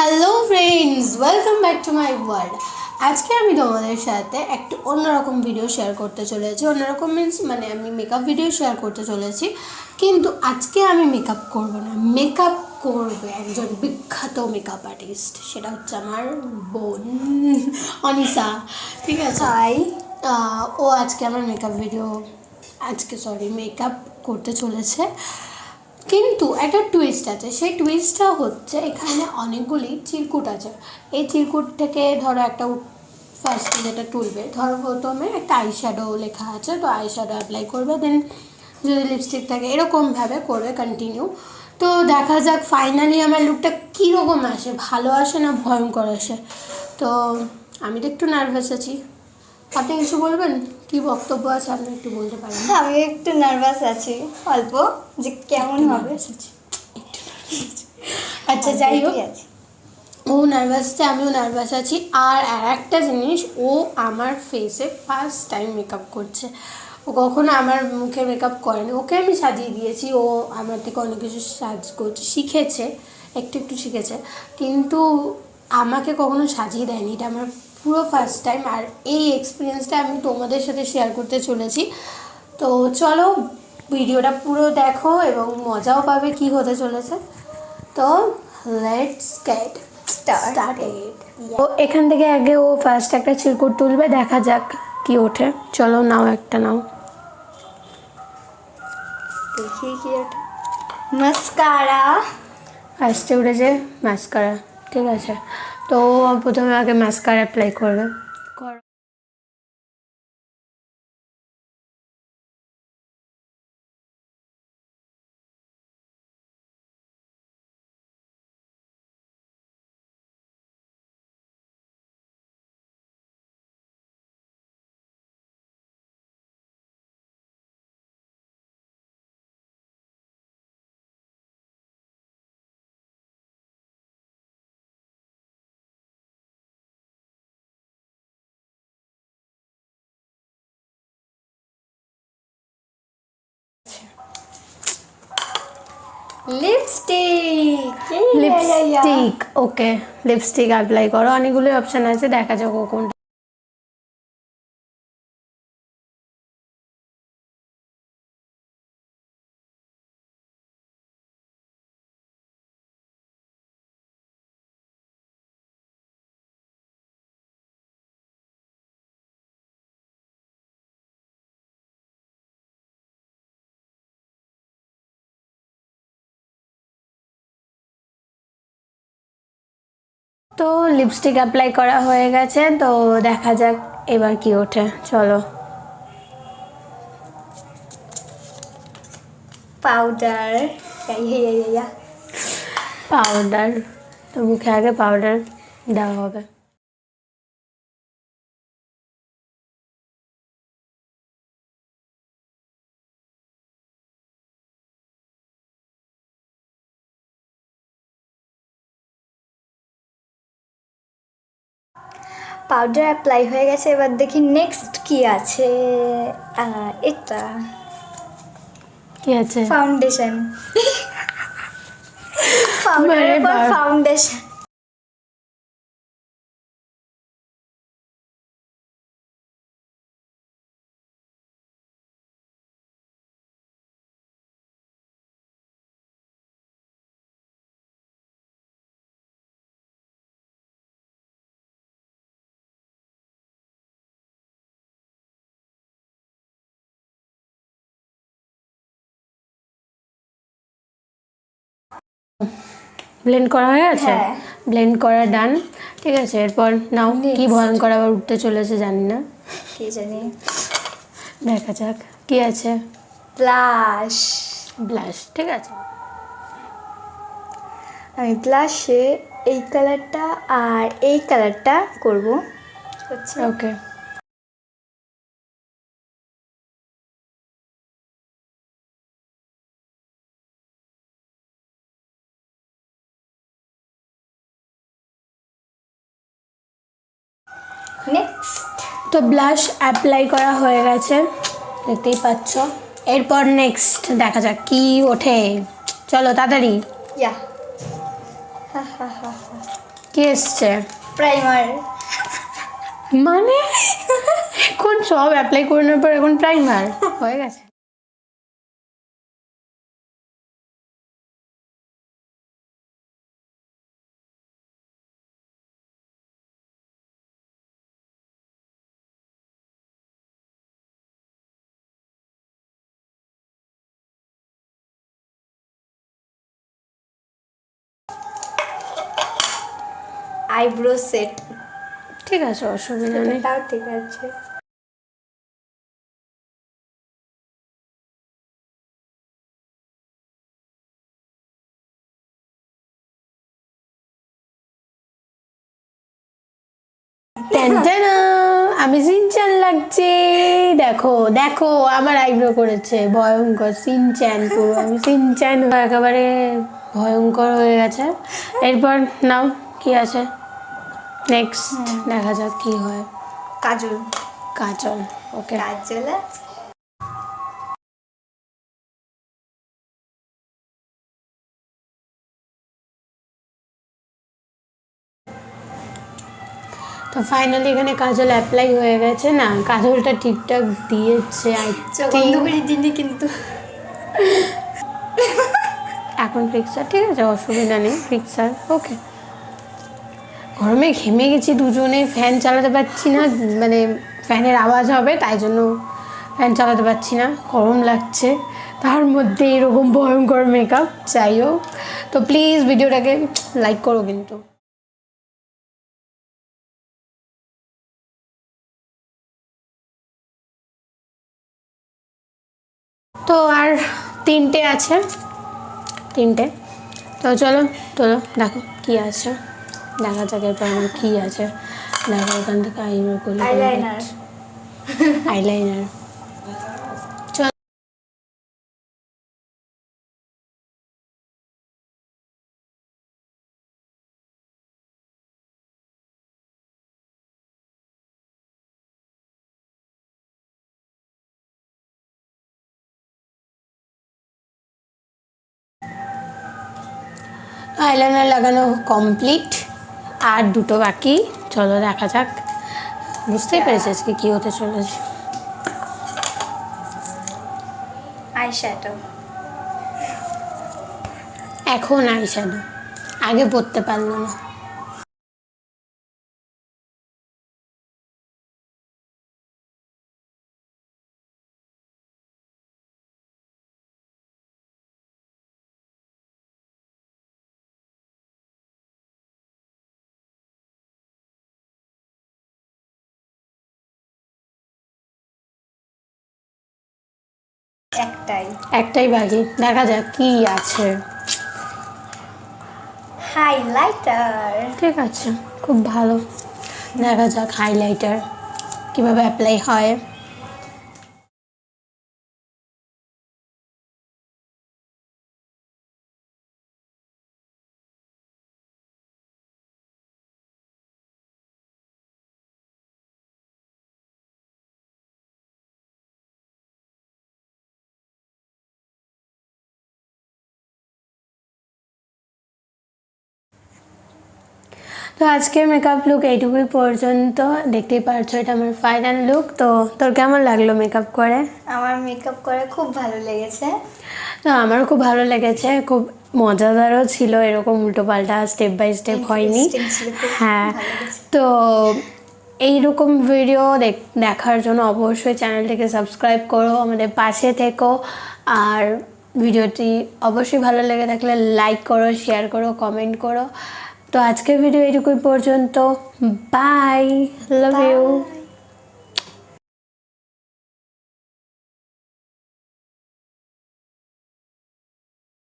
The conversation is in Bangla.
Hello friends, welcome back to my world. আজকে আমি তোমাদের সাথে একটু অন্যরকম ভিডিও শেয়ার করতে চলেছি। অন্যরকম মিনস মানে আমি মেকআপ ভিডিও শেয়ার করতে চলেছি, কিন্তু আজকে আমি মেকআপ করব না, মেকআপ করবে একজন বিখ্যাত মেকআপ আর্টিস্ট। সেটা হচ্ছে আমার বোন অনিশা। ঠিক আছে, ও আজকে আমার মেকআপ মেকআপ করতে চলেছে। কিন্তু একটা টুইস্ট আছে, সেই টুইস্টটা হচ্ছে এখানে অনেকগুলি চিরকুট আছে। এই চিরকুট থেকে ধরো একটা ফার্স্টে যেটা তুলবে, ধরো প্রথমে একটা আইশ্যাডো লেখা আছে, তো আইশ্যাডো অ্যাপ্লাই করবে, দেন যদি লিপস্টিক থাকে এরকমভাবে করবে কন্টিনিউ। তো দেখা যাক ফাইনালি আমার লুকটা কীরকম আসে, ভালো আসে না ভয়ঙ্কর আসে। তো আমি তো একটু নার্ভাস আছি। আপনি কিছু বলবেন? কি বক্তব্য আছে আপনি একটু বলতে পারেন? আমি একটু নার্ভাস আছি অল্প, যে কেমন হবে। আচ্ছা, যাই হোক, ও নার্ভাস আছে, আমিও নার্ভাস আছি। আর একটা জিনিস, ও আমার ফেসে ফার্স্ট টাইম মেকআপ করছে। ও কখনো আমার মুখে মেকআপ করেনি, ওকে আমি সাজিয়ে দিয়েছি, ও আমার থেকে অনেক কিছু করছে, শিখেছে, একটু একটু শিখেছে, কিন্তু আমাকে কখনো সাজিয়ে দেয়নি। এটা আমার পুরো ফার্স্ট টাইম, আর এই এক্সপিরিয়েন্সটা আমি তোমাদের সাথে শেয়ার করতে চলেছি। তো চলো ভিডিওটা পুরো দেখো এবং মজাও পাবে কি হতে চলেছে। তো লেটস গেট স্টার্টেড। তো এখান থেকে আগে ও ফার্স্ট একটা চিরকুট তুলবে, দেখা যাক কি ওঠে। চলো নাও, একটা নাও, দেখি কি ওঠে। মাস্কারা ফার্স্টে উঠেছে মাস্কারা। ঠিক আছে, তো প্রথমে আগে মাস্কারা অ্যাপ্লাই করবে। লিপস্টিক, ওকে, লিপস্টিক অ্যাপ্লাই করো। অনেকগুলো অপশান আছে, দেখা যাক ও কোনটা। তো লিপস্টিক অ্যাপ্লাই করা হয়ে গেছে, তো দেখা যাক এবার কি ওঠে। চলো, পাউডার। পাউডার, তো মুখে আগে পাউডার দেওয়া হবে। পাউডার অ্যাপ্লাই হয়ে গেছে, এবার দেখি নেক্সট কি আছে। এটা কি আছে? ফাউন্ডেশন। পাউডারের পর ফাউন্ডেশন। ব্লেন্ড করা হয়ে গেছে, হ্যাঁ, ব্লেন্ড করা ডান। ঠিক আছে, এরপর নাও। কি ভয়ঙ্কর আবার উঠতে চলেছে জানি না, কি জানি, দেখা যাক কি আছে। ব্লাশ। ব্লাশ, ঠিক আছে। আমি ব্লাশে এই কালারটা আর এই কালারটা করব। ওকে, নেক্সট। তো ব্লাশ অ্যাপ্লাই করা হয়ে গেছে, দেখতেই পাচ্ছ। এরপর নেক্সট দেখা যাক কি ওঠে। চলো তাড়াতাড়ি। কি এসছে? প্রাইমার। মানে এখন সব অ্যাপ্লাই করে নেওয়ার পর এখন প্রাইমার হয়ে গেছে। Eyebrow set. ঠিক আছে, অসুবিধা নেই। তাও ঠিক আছে। টানটানা, আমি সিনচ্যান লাগছে। দেখো দেখো আমার আইব্রো করেছে ভয়ঙ্কর সিনচ্যান, পুরো আমি সিনচ্যান একেবারে ভয়ঙ্কর হয়ে গেছে। এরপর নাও কি আছে নেক্সট, দেখা যাক কি হয়। কাজল। কাজল, ওকে। কাজল তো ফাইনালি এখানে কাজল অ্যাপ্লাই হয়ে গেছে। না কাজলটা ঠিকঠাক দিয়েছে দিনে কিন্তু এখন ফিক্সার, ঠিক আছে অসুবিধা নেই, ফিক্সার ওকে। গরমে ঘেমে গেছি দুজনে, ফ্যান চালাতে পারছি না, মানে ফ্যানের আওয়াজ হবে তাই জন্য ফ্যান চালাতে পারছি না, গরম লাগছে, তার মধ্যে এরকম ভয়ঙ্কর মেকআপ। যাই হোক, তো প্লিজ ভিডিওটাকে লাইক করো কিন্তু। তো আর তিনটে আছে, তিনটে। তো চলো চলো দেখো কি আছে, দেখা যাক এরপর আমার কী আছে। দেখো এখান থেকে আইব্রো করি, আইলাইনার। আইলাইনার। আইলাইনার লাগানো কমপ্লিট, আর দুটো বাকি। চলো দেখা যাক, বুঝতেই পেরেছি আজকে কী হতে চলেছে। আইশ্যাডো। এখন আইশ্যাডো, আগে পড়তে পারলো না। একটাই বাকি, দেখা যাক কি আছে। হাইলাইটার। ঠিক আছে, খুব ভালো, দেখা যাক হাইলাইটার কীভাবে অ্যাপ্লাই হয়। তো আজকের মেকআপ লুক এইটুকুই পর্যন্ত, দেখতেই পারছো এটা আমার ফাইনাল লুক। তো তোর কেমন লাগলো মেকআপ করে? আমার মেকআপ করে খুব ভালো লেগেছে। তো আমারও খুব ভালো লেগেছে, খুব মজাদারও ছিল, এরকম উল্টো পাল্টা স্টেপ বাই স্টেপ হয়নি। হ্যাঁ, তো এইরকম ভিডিও দেখার জন্য অবশ্যই চ্যানেলটিকে সাবস্ক্রাইব করো, আমাদের পাশে থেকো, আর ভিডিওটি অবশ্যই ভালো লেগে থাকলে লাইক করো, শেয়ার করো, কমেন্ট করো। তো আজকের ভিডিও এইটুকুই পর্যন্ত, বাই, লাভ ইউ।